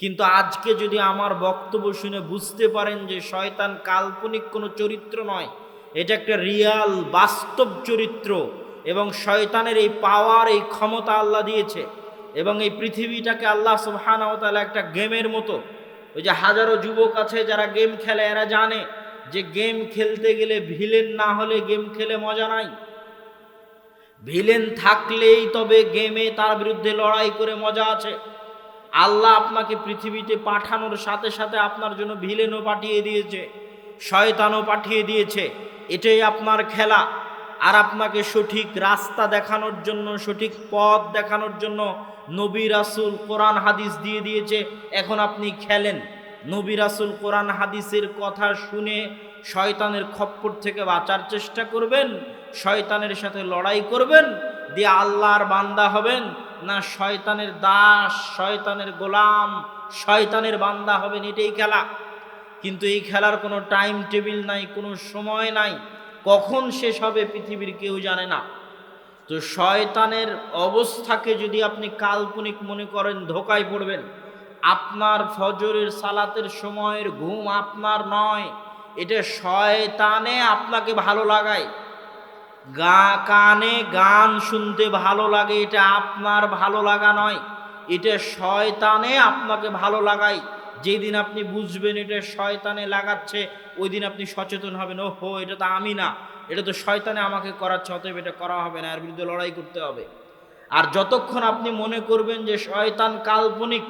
কিন্তু আজকে যদি আমার বক্তব্য শুনে বুঝতে পারেন যে শয়তান কাল্পনিক কোনো চরিত্র নয়, এটা একটা রিয়াল বাস্তব চরিত্র, এবং শয়তানের এই পাওয়ার, এই ক্ষমতা আল্লাহ দিয়েছে, এবং এই পৃথিবীটাকে আল্লাহ সুবহানাহু ওয়া তাআলা একটা গেমের মতো, ওই যে হাজারো যুবক আছে যারা গেম খেলে, এরা জানে যে গেম খেলতে গেলে ভিলেন না হলে গেম খেলে মজা নাই। ভিলেন থাকলেই তবে গেমে তার বিরুদ্ধে লড়াই করে মজা আছে। আল্লাহ আপনাকে পৃথিবীতে পাঠানোর সাথে সাথে আপনার জন্য ভিলেনও পাঠিয়ে দিয়েছে, শয়তানও পাঠিয়ে দিয়েছে। এটাই আপনার খেলা। আর আপনাকে সঠিক রাস্তা দেখানোর জন্য, সঠিক পথ দেখানোর জন্য নবী রাসূল কোরআন হাদিস দিয়ে দিয়েছে। এখন আপনি খেলেন, নবী রাসূল কোরআন হাদিসের কথা শুনে শয়তানের খপ্পর থেকে বাঁচার চেষ্টা করবেন, শয়তানের সাথে লড়াই করবেন, দিয়ে আল্লাহর বান্দা হবেন, না শয়তানের দাস, শয়তানের গোলাম, শয়তানের বান্দা হবেন। এটাই খেলা। কিন্তু এই খেলার কোনো টাইম টেবিল নাই, কোনো সময় নাই, কখন শেষ হবে পৃথিবীর কেউ জানে না। তো শয়তানের অবস্থাকে যদি আপনি কাল্পনিক মনে করেন, ধোকায় পড়বেন। আপনার ফজরের সালাতের সময়ের ঘুম আপনার নয়, এটা শয়তানে আপনাকে ভালো লাগায়। কানে গান শুনতে ভালো লাগে, এটা আপনার ভালো লাগা নয়, এটা শয়তানে আপনাকে ভালো লাগায়। যেদিন আপনি বুঝবেন এটা শয়তানে লাগাচ্ছে, ওই দিন আপনি সচেতন হবেন, ওহো এটা তো আমি না, এটা তো শয়তানে আমাকে করাচ্ছে, অতএব এটা করা হবে না, এর বিরুদ্ধে লড়াই করতে হবে। আর যতক্ষণ আপনি মনে করবেন যে শয়তান কাল্পনিক,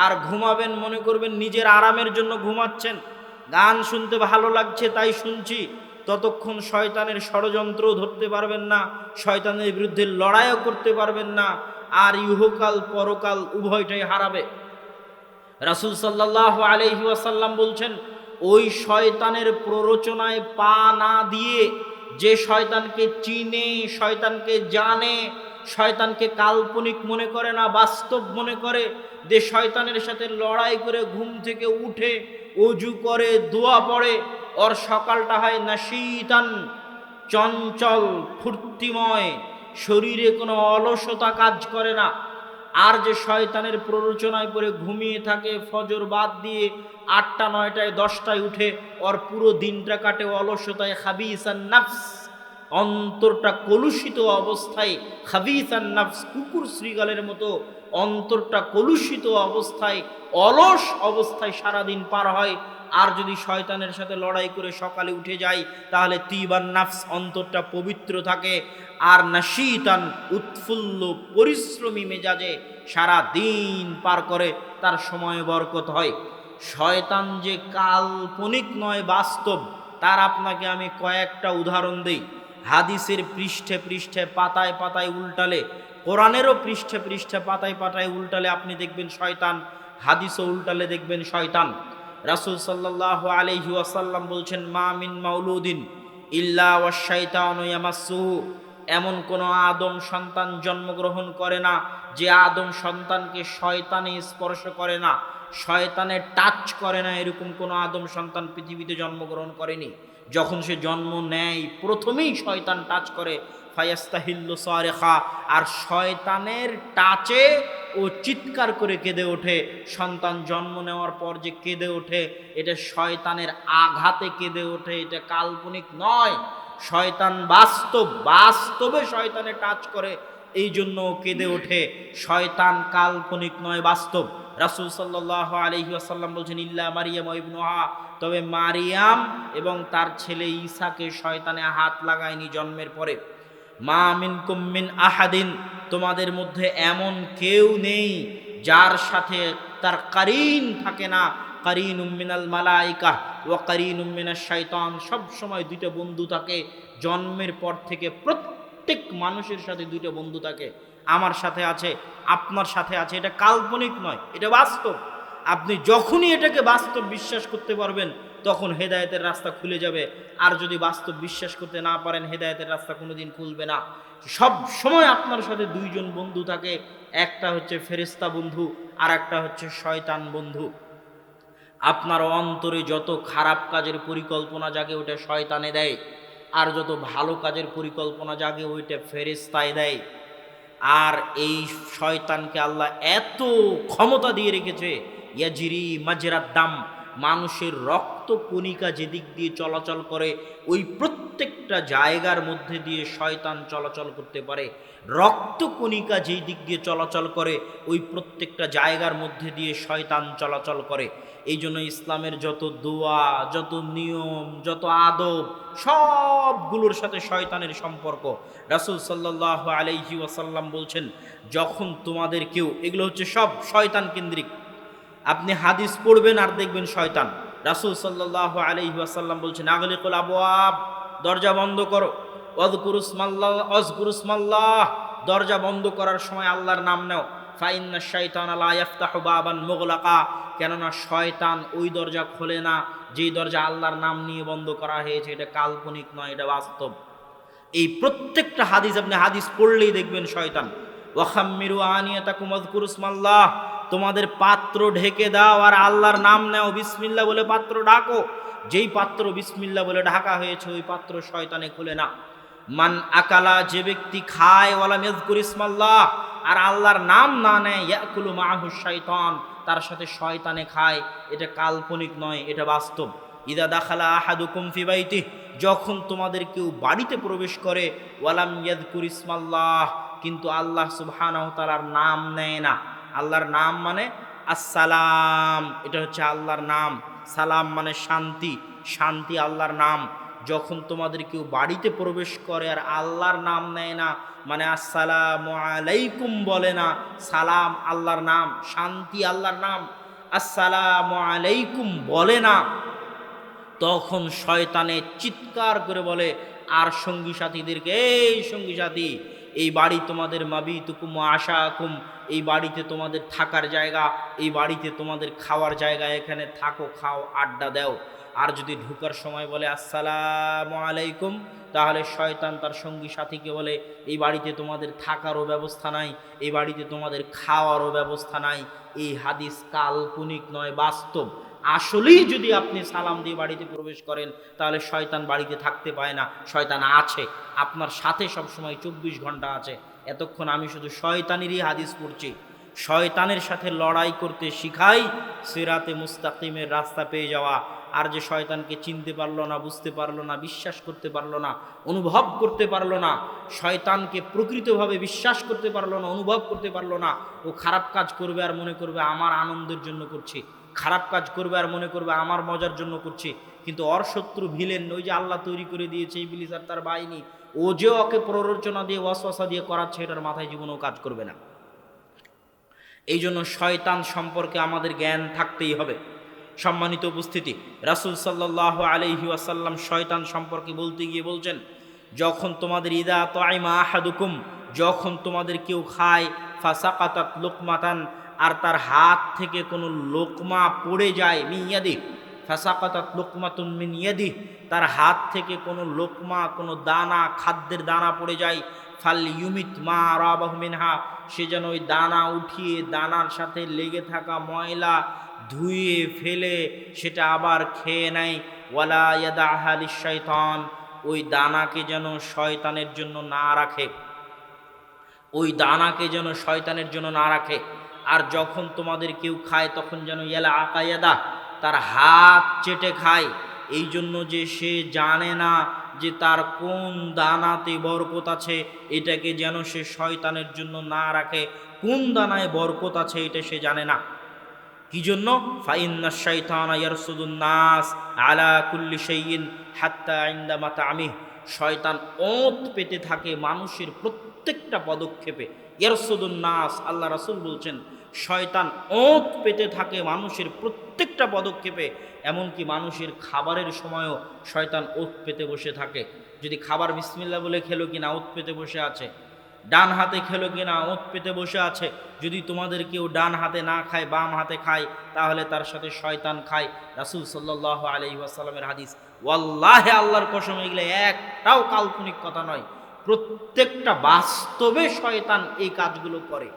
আর ঘুমাবেন মনে করবেন নিজের আরামের জন্য ঘুমাচ্ছেন, গান শুনতে ভালো লাগছে তাই শুনছি, ততক্ষণ শয়তানের ষড়যন্ত্রও ধরতে পারবেন না, শয়তানের বিরুদ্ধে লড়াইও করতে পারবেন না, আর ইহকাল পরকাল উভয়টাই হারাবে। রাসূল সাল্লাল্লাহু আলাইহি ওয়াসাল্লাম বলছেন, ওই শয়তানের প্ররোচনায় পা না দিয়ে, যে শয়তানকে চিনে, শয়তানকে জানে, শয়তানকে কাল্পনিক মনে করে না, বাস্তব মনে করে, যে শয়তানের সাথে লড়াই করে ঘুম থেকে উঠে ওযু করে দোয়া পড়ে, ওর সকালটা হয় নাশীতান, চঞ্চল, ফুর্তিময়, শরীরে কোনো অলসতা কাজ করে না। আর যে শয়তানের প্ররোচনায় পড়ে ঘুমিয়ে থাকে, ফজর বাদ দিয়ে 8টা 9টায় 10টায় উঠে, ওর পুরো দিনটা কাটে অলসতায়, খাবিসান নাফস, অন্তরটা কলুষিত অবস্থায়, খাবিসান নাফস, কুকুর শ্রীগালের মতো অন্তরটা কলুষিত অবস্থায়, অলস অবস্থায় সারাদিন পার হয়। আর যদি শয়তানের সাথে লড়াই করে সকালে উঠে যায়, তাহলে তিবান নাফস, অন্তরটা পবিত্র থাকে। আর নাশীতান, উৎফুল্ল পরিশ্রমী মেজাজে সারা দিন পার করে, তার সময় বরকত হয়। শয়তান যে কাল্পনিক নয়, বাস্তব, তার আপনাকে আমি কয়েকটা উদাহরণ দেই। হাদিসের পৃষ্ঠে পৃষ্ঠে, পাতায় পাতায় উল্টালে, কোরআনেরও পৃষ্ঠে পৃষ্ঠে, পাতায় পাতায় উল্টালে আপনি দেখবেন শয়তান, হাদিসও উল্টালে দেখবেন শয়তান। রাসূল সাল্লাল্লাহু আলাইহি ওয়াসাল্লাম বলছেন, মা মিন মাউলুদিন ইল্লা ওয়াশ শাইতানু ইয়ামাসসুহু, এমন কোনো আদম সন্তান জন্মগ্রহণ করে না যে আদম সন্তানকে শয়তানে স্পর্শ করে না, শয়তানে টাচ করে না, এরকম কোনো আদম সন্তান পৃথিবীতে জন্মগ্রহণ করেনি। যখন সে জন্ম নেয় প্রথমেই শয়তান টাচ করে, ফায়াস্তাহিল্লু সারিখা, আর শয়তানের টাচে ও চিৎকার করে কেঁদে ওঠে। সন্তান জন্ম নেওয়ার পর যে কেঁদে ওঠে, এটা শয়তানের আঘাতে কেঁদে ওঠে, এটা কাল্পনিক নয়। শয়তান বাস্তব, বাস্তবে শয়তানে টাচ করে, এই জন্য কেঁদে ওঠে। শয়তান কাল্পনিক নয়, বাস্তব। রাসূল সাল্লাল্লাহু আলাইহি ওয়াসাল্লাম বলছেন, ইল্লা মারিয়াম ওয়া ইবনুহা, তবে মারিয়াম এবং তার ছেলে ঈসাকে শয়তানে হাত লাগায়নি জন্মের পরে। মা মিনকুম মিন আহাদিন, তোমাদের মধ্যে এমন কেউ নেই যার সাথে তার কারিন থাকে না, কারিনুম মিনাল মালাইকা ওয়া কারিনুম মিনাশ শাইতান, সব সময় দুইটা বন্ধু থাকে। জন্মের পর থেকে প্রত্যেক মানুষের সাথে দুইটা বন্ধু থাকে। আমার সাথে আছে, আপনার সাথে আছে, এটা কাল্পনিক নয়, এটা বাস্তব। আপনি যখনই এটাকে বাস্তব বিশ্বাস করতে পারবেন, তখন হেদায়েতের রাস্তা খুলে যাবে। আর যদি বাস্তব বিশ্বাস করতে না পারেন, হেদায়েতের রাস্তা কোনোদিন খুলবে না। সব সময় আপনার সাথে দুইজন বন্ধু থাকে, একটা হচ্ছে ফেরেশতা বন্ধু, আর একটা হচ্ছে শয়তান বন্ধু। আপনার অন্তরে যত খারাপ কাজের পরিকল্পনা জাগে, ওটা শয়তানে দেয়, আর যত ভালো কাজের পরিকল্পনা জাগে, ওইটা ফেরেশতায় দেয়। আর এই শয়তানকে আল্লাহ এত ক্ষমতা দিয়ে রেখেছে, ইয়াজিরি মাজরাদ দাম, মানুষের রক্ত কণিকা যেদিক দিয়ে চলাচল করে ওই প্রত্যেকটা জায়গার মধ্যে দিয়ে শয়তান চলাচল করতে পারে। রক্ত কণিকা যেই দিক দিয়ে চলাচল করে ওই প্রত্যেকটা জায়গার মধ্যে দিয়ে শয়তান চলাচল করে। এই জন্য ইসলামের যত দোয়া, যত নিয়ম, যত আদব, সবগুলোর সাথে শয়তানের সম্পর্ক। রাসূল সাল্লাল্লাহু আলাইহি ওয়াসাল্লাম বলছেন, যখন তোমাদের কেউ, এগুলো হচ্ছে সব শয়তান কেন্দ্রিক, আপনি হাদিস পড়বেন আর দেখবেন শয়তান। রাসূল সাল্লাল্লাহু আলাইহি ওয়াসাল্লাম বলছেন, আগলিকুল আবওয়াব, দরজা বন্ধ করো, ওয়াজকুরুসমাল্লাহ, দরজা বন্ধ করার সময় আল্লাহর নাম নাও, ফাইন্না শাইতানা লা ইফতাহু বাবান মুগলাকা, কেননা শয়তান ওই দরজা খোলে না যেই দরজা আল্লাহর নাম নিয়ে বন্ধ করা হয়েছে। এটা কাল্পনিক নয়, এটা বাস্তব। এই প্রত্যেকটা হাদিস আপনি হাদিস পড়লেই দেখবেন শয়তান। ওয়াখাম্মিরু আনিয়াতাকুম ওয়াজকুরুসমাল্লাহ, তোমাদের পাত্র ঢেকে দাও আর আল্লাহর নাম নাও, বিসমিল্লাহ বলে পাত্র ঢাকো। যেই পাত্র বিসমিল্লাহ বলে ঢাকা হয়েছে ওই পাত্র শয়তানে খুলে না। মান আকালা, যে ব্যক্তি খায়, ওয়ালাম ইয়াযকুর ইসমাল্লাহ, আর আল্লাহর নাম না নেয়, ইয়াকুলু মাআহু শাইতান, তার সাথে শয়তানে খায়। এটা কাল্পনিক নয়, এটা বাস্তব। ইদা দাখালা আহাদুকুম ফি বাইতিহি, যখন তোমাদের কেউ বাড়িতে প্রবেশ করে, ওয়ালাম ইয়াযকুর ইসমাল্লাহ, কিন্তু আল্লাহ সুবহানাহু ওয়া তাআলার নাম নেয় না। আল্লাহর নাম মানে আসসালাম, এটা হচ্ছে আল্লাহর নাম। সালাম মানে শান্তি, শান্তি আল্লাহর নাম। যখন তোমাদের কেউ বাড়িতে প্রবেশ করে আর আল্লাহর নাম নেয় না, মানে আসসালামু আলাইকুম বলে না, সালাম আল্লাহর নাম, শান্তি আল্লাহর নাম, আসসালামু আলাইকুম বলে না, তখন শয়তানে চিৎকার করে বলে আর সঙ্গী সাথীদেরকে, এই সঙ্গী সাথী, এই বাড়ি তোমাদের মাবিতুকুম আশাকুম, এই বাড়িতে তোমাদের থাকার জায়গা, এই বাড়িতে তোমাদের খাওয়ার জায়গা, এখানে থাকো, খাও, আড্ডা দাও। আর যদি ঢুকার সময় বলে আসসালামু আলাইকুম, তাহলে শয়তান তার সঙ্গী সাথীকে বলে এই বাড়িতে তোমাদের থাকারও ব্যবস্থা নাই, এই বাড়িতে তোমাদের খাওয়ারও ব্যবস্থা নাই। এই হাদিস কাল্পনিক নয়, বাস্তব। আসলেই যদি আপনি সালাম দিয়ে বাড়িতে প্রবেশ করেন তাহলে শয়তান বাড়িতে থাকতে পায় না, শয়তান আছে আপনার সাথে সবসময়, 24 ঘন্টা আছে। এতক্ষণ আমি শুধু শয়তানেরই হাদিস পড়ছি। শয়তানের সাথে লড়াই করতে শিখাই সিরাতে মুস্তাকিমের রাস্তা পেয়ে যাওয়া। আর যে শয়তানকে চিনতে পারলো না, বুঝতে পারলো না, বিশ্বাস করতে পারলো না, অনুভব করতে পারলো না, শয়তানকে প্রকৃতভাবে বিশ্বাস করতে পারলো না, অনুভব করতে পারলো না, ও খারাপ কাজ করবে আর মনে করবে আমার আনন্দের জন্য করছি, খারাপ কাজ করবে আর মনে করবে আমার মজার জন্য করছি। কিন্তু ওর শত্রু ভিলেন, ওই যে আল্লাহ তৈরি করে দিয়েছে ইবলিস আর তার বাহিনী, ও যে ওকে প্ররোচনা দিয়ে ওয়াসওয়াসা দিয়ে করাচ্ছে, এটার মাথায় জীবনেও কাজ করবে না। এই জন্য শয়তান সম্পর্কে আমাদের জ্ঞান থাকতেই হবে। সম্মানিত উপস্থিতি, রাসূল সাল্লাল্লাহু আলাইহি ওয়াসাল্লাম শয়তান সম্পর্কে বলতে গিয়ে বলছেন, যখন তোমাদের ইদা তাইমা আহাদুকুম, যখন তোমাদের কেউ খায়, ফাসাকাতাত লুকমাতান, আর তার হাত থেকে কোনো লোকমা পড়ে যায়, মিন ইয়াদি, ফাসাকাতাত লুকমাতুন মিন ইয়াদি, তার হাত থেকে কোনো লোকমা, কোনো দানা, খাদ্যের দানা পড়ে যায়, ফাল ইউমিত মা রাবাহু মিনহা, সে যেন ওই দানা উঠিয়ে দানার সাথে লেগে থাকা ময়লা ধুয়ে ফেলে সেটা আবার খেয়ে নেয়। ওয়ালা ইয়াদাহা লিশ-শাইতান, ওই দানাকে যেন শয়তানের জন্য না রাখে, ওই দানাকে যেন শয়তানের জন্য না রাখে। আর যখন তোমাদের কেউ খায় তখন যেন ইয়ালা আকায়াদা, তার হাত চেটে খায়, এই জন্য যে সে জানে না যে তার কোন দানাতে বরকত আছে, এটাকে যেন সে শয়তানের জন্য না রাখে। কোন দানায় বরকত আছে এটা সে জানে না। কি জন্য? ফাইন্নাশ শাইতানা ইয়ারসুদুন নাস আলা কুল্লি শাইইন হাত্তা ইনদা মাতামিহ, শয়তান ওঁত পেতে থাকে মানুষের প্রত্যেকটা পদক্ষেপে। ইয়ারসুদুন নাস, আল্লাহ রাসূল বলছেন শয়তান ওঁত পেতে থাকে মানুষের প্রত্যেকটা পদক্ষেপে, এমনকি মানুষের খাবারের সময়ও শয়তান ওঁত পেতে বসে থাকে। যদি খাবার বিসমিল্লাহ বলে খেলো কিনা, ওঁত পেতে বসে আছে। ডান হাতে খেলো কিনা, ওঁত পেতে বসে আছে। যদি তোমাদের কেউ ডান হাতে না খায়, বাম হাতে খায়, তাহলে তার সাথে শয়তান খায়। রাসূল সাল্লাল্লাহু আলাইহি ওয়াসাল্লামের হাদিস। ওয়াল্লাহি, আল্লাহর কসম, এগুলো একটাও কাল্পনিক কথা নয়, প্রত্যেকটা বাস্তবে শয়তান এই কাজগুলো করে।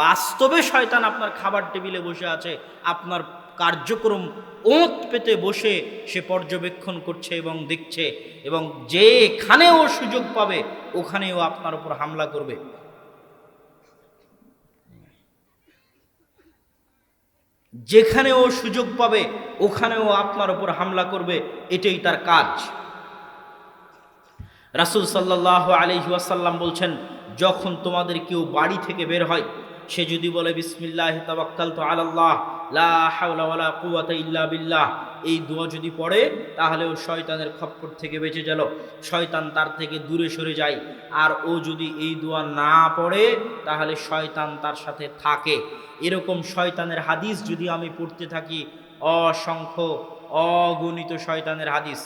বাস্তবে শয়তান আপনার খাবার টেবিলে বসে আছে, আপনার কার্যক্রম ওঁত পেতে বসে সে পর্যবেক্ষণ করছে এবং দেখছে, এবং যেখানেও সুযোগ পাবে ওখানেও আপনার উপর হামলা করবে। যেখানে ও সুযোগ পাবে ওখানেও আপনার উপর হামলা করবে, এটাই তার কাজ। রাসূল সাল্লাল্লাহু আলাইহি ওয়াসাল্লাম বলছেন, যখন তোমাদের কেউ বাড়ি থেকে বের হয়, সে যদি বলে বিসমিল্লাহি তাওয়াক্কালতু আলাল্লাহ লা হাওলা ওয়ালা কুওয়াতা ইল্লা বিল্লাহ, এই দোয়া যদি পড়ে তাহলে ও শয়তানের খপ্পর থেকে বেঁচে গেল, শয়তান তার থেকে দূরে সরে যায়। আর ও যদি এই দোয়া না পড়ে তাহলে শয়তান তার সাথে থাকে। এরকম শয়তানের হাদিস যদি আমি পড়তে থাকি, অসংখ্য অগণিত শয়তানের হাদিস।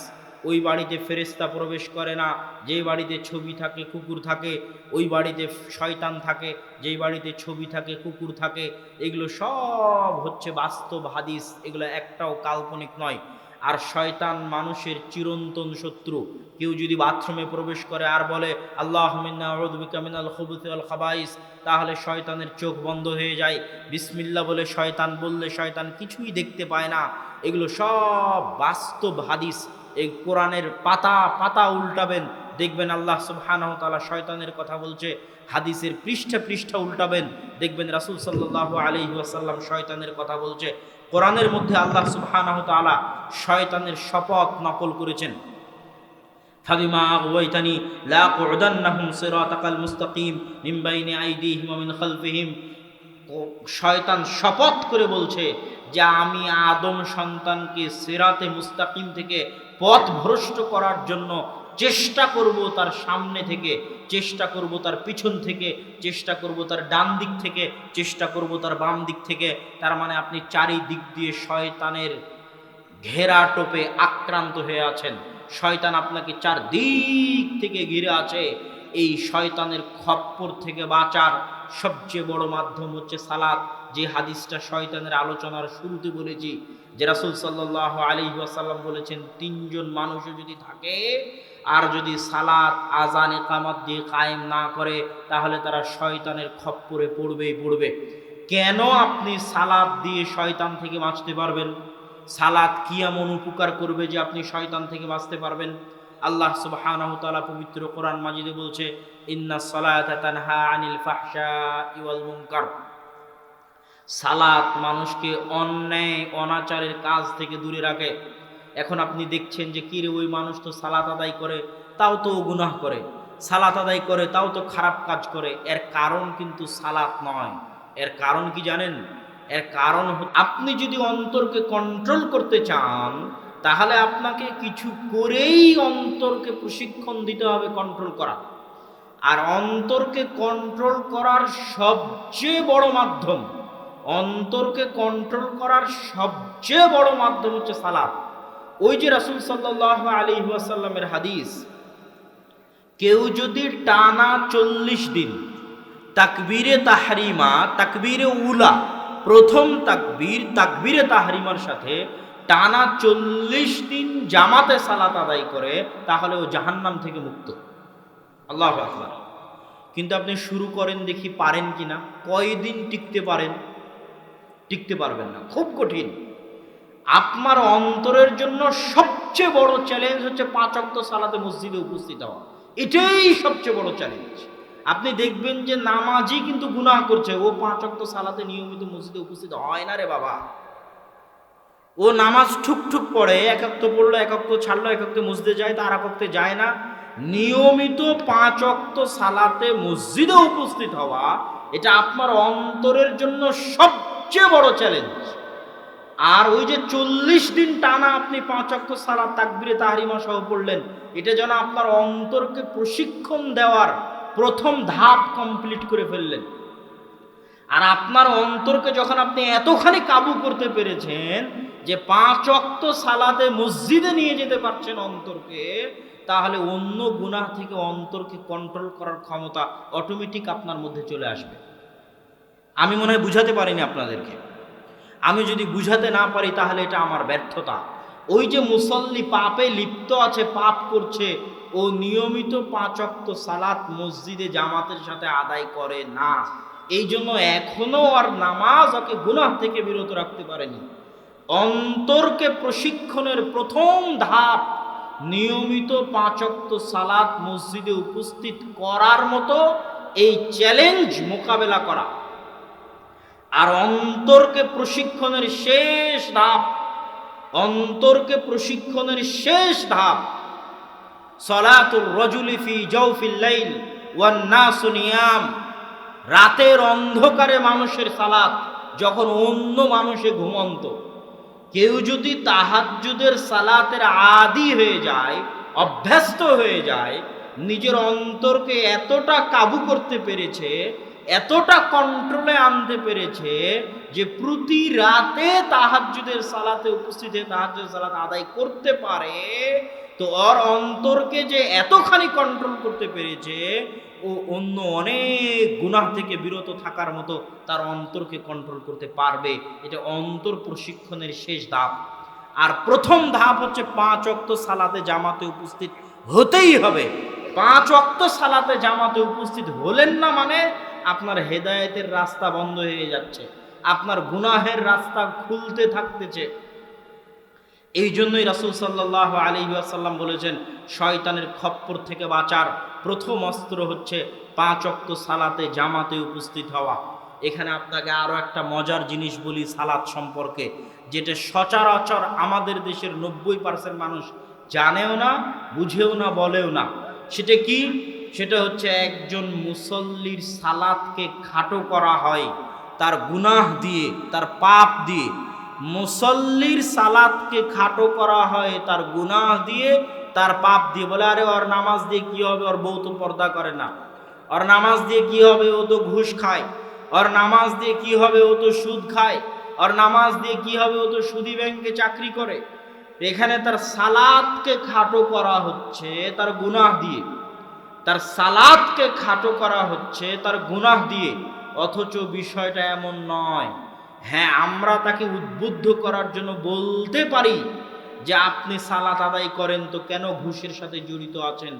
ওই বাড়িতে ফেরেশতা প্রবেশ করে না যেই বাড়িতে ছবি থাকে কুকুর থাকে, ওই বাড়িতে শয়তান থাকে যেই বাড়িতে ছবি থাকে কুকুর থাকে। এগুলো সব হচ্ছে বাস্তব হাদিস, এগুলো একটাও কাল্পনিক নয়। আর শয়তান মানুষের চিরন্তন শত্রু। কেউ যদি বাথরুমে প্রবেশ করে আর বলে আল্লাহুম্মা ইন্নী আউযু বিকা মিনাল খুবুসি ওয়াল খাবাইস, তাহলে শয়তানের চোখ বন্ধ হয়ে যায়। বিসমিল্লাহ বলে শয়তান বললে শয়তান কিছুই দেখতে পায় না। এগুলো সব বাস্তব হাদিস। এই কোরআনের পাতা পাতা উল্টাবেন, দেখবেন আল্লাহ সুবহানাহু ওয়া তাআলা শয়তানের কথা বলছে। হাদিসের পৃষ্ঠা পৃষ্ঠা উল্টাবেন, দেখবেন রাসূল সাল্লাল্লাহু আলাইহি ওয়াসাল্লাম শয়তানের কথা বলছে। কোরআনের মধ্যে আল্লাহ সুবহানাহু ওয়া তাআলা শয়তানের শপথ নকল করেছেন। ফাবিমা আগওয়াইতানি লা কু'দান্নাহুম সিরাতাকাল মুস্তাকিম মিন বাইনি আইদিহিম ওয়া মিন খালফিহিম। শয়তান শপথ করে বলছে যে আমি আদম সন্তানকে সিরাতে মুস্তাকিম থেকে পথ ভ্রষ্ট করার জন্য চেষ্টা করব, তার সামনে থেকে চেষ্টা করব, তার পিছন থেকে চেষ্টা করব, তার ডান দিক থেকে চেষ্টা করব, তার বাম দিক থেকে। তার মানে আপনি চারিদিক দিয়ে শয়তানের ঘেরা টোপে আক্রান্ত হয়ে আছেন। শয়তান আপনাকে চারদিক থেকে ঘিরে আছে। এই শয়তানের খপ্পর থেকে বাঁচার সবচেয়ে বড় মাধ্যম হচ্ছে সালাত। যে হাদিসটা শয়তানের আলোচনার শুরুতে বলেছি, যে রাসূল সাল্লাল্লাহু আলাইহি ওয়াসাল্লাম বলেছেন, তিনজন মানুষও যদি থাকে আর যদি সালাত আযান ইকামত দিয়ে কায়েম না করে তাহলে তারা শয়তানের খপ্পরে পড়বেই পড়বে। কেন আপনি সালাত দিয়ে শয়তান থেকে বাঁচতে পারবেন? সালাত কি এমন উপকার করবে যে আপনি শয়তান থেকে বাঁচতে পারবেন? আল্লাহ সুবহানাহু ওয়া তাআলা পবিত্র কোরআন মাজিদে বলছে, ইন্নাস সালাতা তানহা আনিল ফাহশাই ওয়াল মুনকার। সালাত মানুষকে অন্যায় অনাচারের কাজ থেকে দূরে রাখে। এখন আপনি দেখছেন যে কিরে ওই মানুষ তো সালাত আদায় করে তাও তো গুনাহ করে, সালাত আদায় করে তাও তো খারাপ কাজ করে। এর কারণ কিন্তু সালাত নয়। এর কারণ কি জানেন? এর কারণ আপনি যদি অন্তরকে কন্ট্রোল করতে চান তাহলে আপনাকে কিছু করেই অন্তরকে প্রশিক্ষণ দিতে হবে কন্ট্রোল করা। আর অন্তরকে কন্ট্রোল করার সবচেয়ে বড় মাধ্যম, অন্তরকে কন্ট্রোল করার সবচেয়ে বড় মাধ্যম হচ্ছে সালাত। ওই যে রাসূল সাল্লাল্লাহু আলাইহি ওয়াসাল্লামের হাদিস, কেউ যদি টানা 40 দিন তাকবীরে তাহরিমা, তাকবীরে উলা, প্রথম তাকবীর তাকবীরে তাহরিমার সাথে টানা 40 দিন জামাতে সালাত আদায় করে তাহলে ও জাহান্নাম থেকে মুক্ত। আল্লাহু আকবার। কিন্তু আপনি শুরু করেন দেখি পারেন কিনা, কয়দিন টিকতে পারেন? টিকতে পারবেন না, খুব কঠিন। আপনার অন্তরের জন্য সবচেয়ে বড় চ্যালেঞ্জ হচ্ছে 5 ওয়াক্ত সালাতে মসজিদে উপস্থিত হওয়া। এটাই সবচেয়ে বড় চ্যালেঞ্জ। আপনি দেখবেন যে নামাজি কিন্তু গুনাহ করছে, ও 5 ওয়াক্ত সালাতে নিয়মিত মসজিদে উপস্থিত হয় না রে বাবা। ও নামাজ ঠুকঠুক পড়ে, এক ওয়াক্ত পড়লো, এক ওয়াক্ত ছাড়লো, এক ওয়াক্ত মসজিদে যায়, তার এক ওয়াক্তে যায় না। নিয়মিত 5 ওয়াক্ত সালাতে মসজিদে উপস্থিত হওয়া, এটা আপনার অন্তরের জন্য সবচেয়ে বড় চ্যালেঞ্জ। আর ওই যে 40 দিন টানা আপনি 5 ওয়াক্ত সালাত তাকবীরে তাহরিমা সহ পড়লেন, এটা যেন আপনার অন্তরকে প্রশিক্ষণ দেওয়ার প্রথম ধাপ কমপ্লিট করে ফেললেন। আর আপনার অন্তরকে যখন আপনি এতখানি কাবু করতে পেরেছেন যে 5 ওয়াক্ত সালাতে মসজিদে নিয়ে যেতে পারছেন অন্তরকে, তাহলে অন্য গুনাহ থেকে অন্তরকে কন্ট্রোল করার ক্ষমতা অটোমেটিক আপনার মধ্যে চলে আসবে। আমি মনে হয় বুঝাতে পারিনি আপনাদেরকে। আমি যদি বুঝাতে না পারি তাহলে এটা আমার ব্যর্থতা। ওই যে মুসল্লি পাপে লিপ্ত আছে, পাপ করছে, ও নিয়মিত 5 ওয়াক্ত সালাত মসজিদে জামাতের সাথে আদায় করে না, এই জন্য এখনো আর নামাজ ওকে গুনাহ থেকে বিরত রাখতে পারেনি। অন্তরকে প্রশিক্ষণের প্রথম ধাপ নিয়মিত 5 ওয়াক্ত সালাত মসজিদে উপস্থিত করার মতো এই চ্যালেঞ্জ মোকাবেলা করা। আর অন্তরকে প্রশিক্ষণের শেষ ধাপ, অন্তরকে প্রশিক্ষণের শেষ ধাপ সলাতুর রজুলি ফি জাওফিল লাইল ওয়ান নাসু নিয়াম, রাতের অন্ধকারে মানুষের সালাত, যখন অন্য মানুষে ঘুমন্ত। কেউ যদি তাহাজ্জুদের সালাতের আদি হয়ে যায়, অভ্যস্ত হয়ে যায়, নিজের অন্তরকে এতটা কাবু করতে পেরেছে, এতটা কন্ট্রোলে আনতে পেরেছে যে প্রতি রাতে তাহাজ্জুদের সালাতে উপস্থিত হয়ে তাহাজ্জুদের সালাত আদায় করতে পারে, তো ওর অন্তরকে যে এতখানি কন্ট্রোল করতে পেরেছে, ও অন্য অনেক গুনাহ থেকে বিরত থাকার মতো তার অন্তরকে কন্ট্রোল করতে পারবে। এটা অন্তর প্রশিক্ষণের শেষ ধাপ। আর প্রথম ধাপ হচ্ছে 5 ওয়াক্ত সালাতে জামাতে উপস্থিত হতেই হবে। 5 ওয়াক্ত সালাতে জামাতে উপস্থিত হলেন না মানে আপনার হেদায়েতের রাস্তা বন্ধ হয়ে যাচ্ছে, আপনার গুনাহের রাস্তা খুলতে থাকতেছে। এই জন্যই রাসূল সাল্লাল্লাহু আলাইহি ওয়াসাল্লাম বলেছেন, শয়তানের খপ্পর থেকে বাঁচার প্রথম অস্ত্র হচ্ছে 5 ওয়াক্ত সালাতে জামাতে উপস্থিত হওয়া। এখানে আপনাকে আরও একটা মজার জিনিস বলি সালাত সম্পর্কে, যেটা সচরাচর আমাদের দেশের 90% মানুষ জানেও না, বুঝেও না, বলেও না। সেটা কি? সেটা হচ্ছে একজন মুসল্লির সালাতকে খাটো করা হয় তার গুনাহ দিয়ে, তার পাপ দিয়ে। মুসল্লির সালাতকে খাটো করা হয় তার গুনাহ দিয়ে, তার পাপ দিয়ে। বলে আরে ওর নামাজ দিয়ে কি হবে, ওর বউ তো পর্দা করে না, ওর নামাজ দিয়ে কি হবে, ও তো ঘুষ খায়, ওর নামাজ দিয়ে কি হবে, ও তো সুদ খায়, ওর নামাজ দিয়ে কি হবে, ও তো সুদী ব্যাংকে চাকরি করে। এখানে তার সালাতকে খাটো করা হচ্ছে তার গুনাহ দিয়ে, তার সালাতকে খাটো করা হচ্ছে তার গুনাহ দিয়ে। অথচ বিষয়টা এমন নয়। হ্যাঁ, আমরা তাকে উদ্বুদ্ধ করার জন্য বলতে পারি যে আপনি সালাত আদায় করেন, তো কেন ঘুষের সাথে জড়িত আছেন,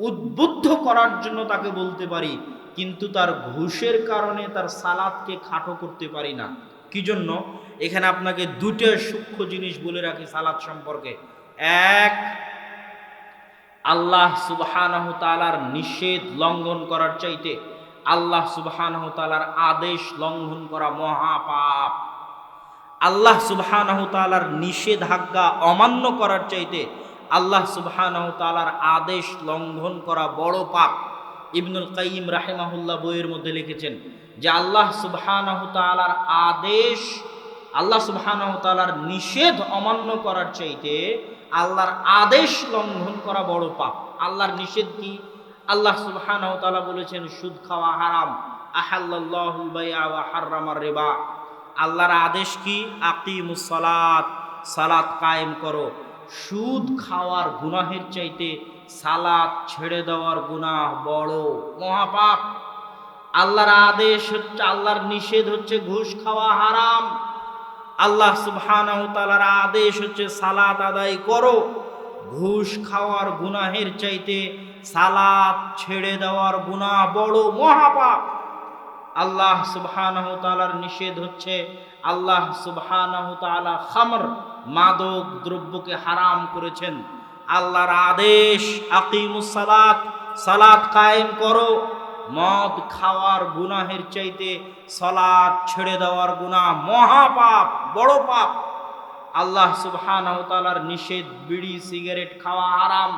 উদ্বুদ্ধ করার জন্য তাকে বলতে পারি, কিন্তু তার ঘুষের কারণে তার সালাতকে খাটো করতে পারি না। কি জন্য? এখানে আপনাকে দুটো সূক্ষ্ম জিনিস বলে রাখি সালাত সম্পর্কে। এক, আল্লাহ সুবহানাহু তাআলার নিষেধ লঙ্ঘন করার চাইতে আল্লাহ সুবহানাহু তাআলার আদেশ লঙ্ঘন করা মহাপাপ। আল্লাহ সুবহানাহু তাআলার নিষেধাজ্ঞা অমান্য করার চাইতে আল্লাহ সুবহানাহু তাআলার আদেশ লঙ্ঘন করা বড় পাপ। ইবনুল কাইয়িম রাহিমাহুল্লাহ বইয়ের মধ্যে লিখেছেন যে আল্লাহ সুবহানাহু তাআলার আদেশ, আল্লাহ সুবহানাহু তাআলার নিষেধ অমান্য করার চাইতে আল্লাহর আদেশ লঙ্ঘন করা বড় পাপ। আল্লাহর নিষেধ কি? আল্লাহ সুবহানাহু তাআলা বলেছেন সুদ খাওয়া হারাম, আহাল্লাল্লাহুল বাইআ ওয়া হাররামার রিবা। আল্লাহর আদেশ কি? আকিমুস সালাত, সালাত কায়েম করো। সুদ খাওয়ার গুনাহের চাইতে সালাত ছেড়ে দেওয়ার গুনাহ বড় মহাপাপ। আল্লাহর আদেশ হচ্ছে, আল্লাহর নিষেধ হচ্ছে ঘুষ খাওয়া হারাম। আল্লাহ সুবহানাহু তাআলার আদেশ হচ্ছে সালাত আদায় করো। ঘুষ খাওয়ার গুনাহের চাইতে সালাত ছেড়ে দেওয়ার গুনাহ বড় মহাপাপ। আল্লাহ সুবহানাহু তাআলার নিষেধ হচ্ছে, আল্লাহ সুবহানাহু তাআলা খামর, মাদক দ্রব্যকে হারাম করেছেন। আল্লাহর আদেশ আকিমুস সালাত, সালাত কায়েম করো। মদ খাওয়ার গুনাহের চাইতে সালাত ছেড়ে দেওয়ার গুনাহ মহাপাপ, বড় পাপ। আল্লাহ সুবহানাহু তাআলার নিষেধ বিড়ি সিগারেট খাওয়া হারাম,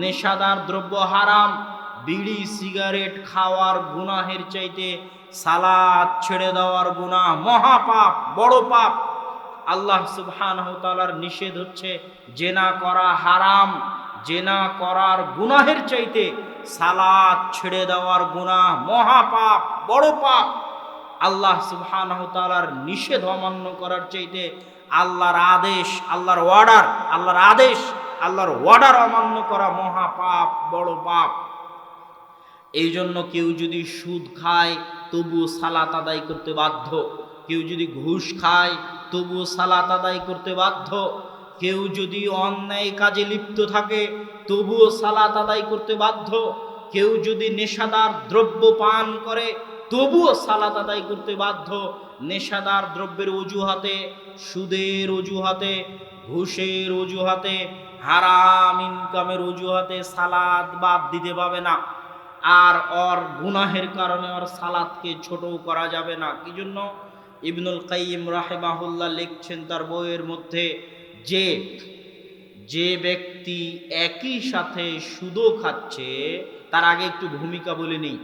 নেশাদার দ্রব্য হারাম। বিড়ি সিগারেট খাওয়ার গুনাহের চাইতে সালাত ছেড়ে দেওয়ার গুনাহ মহাপাপ, বড় পাপ। আল্লাহ সুবহানাহু তাআলার নিষেধ হচ্ছে জেনা করা হারাম, জেনা করার গুনাহের চাইতে সালাত ছেড়ে দেওয়ার গুনাহ মহাপাপ, বড় পাপ। আল্লাহ সুবহানাহু তাআলার নিষেধ অমান্য করার চাইতে আল্লাহর আদেশ, আল্লাহর অর্ডার, আল্লাহর আদেশ, আল্লাহর অর্ডার অমান্য করা মহাপাপ, বড় পাপ। এই জন্য কেউ যদি সুদ খায় তবুও সালাত আদায় করতে বাধ্য, কেউ যদি ঘুষ খায় তবুও সালাত আদায় করতে বাধ্য, কেউ যদি অন্যায় কাজে লিপ্ত থাকে তবুও সালাত আদায় করতে বাধ্য, কেউ যদি নেশাদার দ্রব্য পান করে তবুও সালাত আদায় করতে বাধ্য। নেশাদার দ্রব্যের অজুহাতে, সুদের অজুহাতে, ঘুষের অজুহাতে, হারাম ইনকামের অজুহাতে সালাত বাদ দিতে পাবে না। আর ওর গুনাহের কারণে ওর সালাতকে ছোট করা যাবে না। কি জন্য? ইবনুল কাইয়িম রাহিমাহুল্লাহ লিখছেন তার বইয়ের মধ্যে যে যে ব্যক্তি একই সাথে সুদও খাচ্ছে, তার আগে একটু ভূমিকা বলে নেই।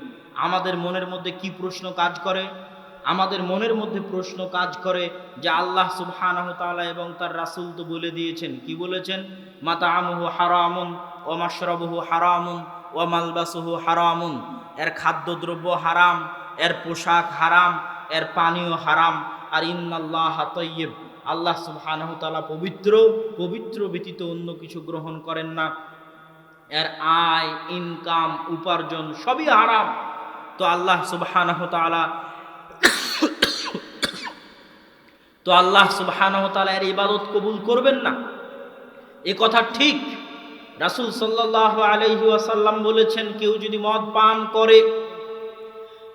আমাদের মনের মধ্যে কি প্রশ্ন কাজ করে? আমাদের মনের মধ্যে প্রশ্ন কাজ করে যে আল্লাহ সুবহানাহু ওয়া তাআলা এবং তার রাসূল তো বলে দিয়েছেন, কি বলেছেন? মাতাআমুহু হারামুন ওয়া মাশরাবুহু হারামুন ওয়া মালবাসুহু হারামুন। এর খাদ্যদ্রব্য হারাম, এর পোশাক হারাম, এর পানীয় হারাম। আর ইন্নাল্লাহা তাইয়্যিব, আল্লাহ সুবহানাহু তাআলা পবিত্র, পবিত্র ব্যতীত অন্য কিছু গ্রহণ করেন না। এর আয়, ইনকাম, উপার্জন সবই হারাম। তো আল্লাহ সুবহানাহু তাআলা এর ইবাদত কবুল করবেন না, এ কথা ঠিক। রাসূল সাল্লাল্লাহু আলাইহি ওয়াসাল্লাম বলেছেন, কেউ যদি মদ পান করে,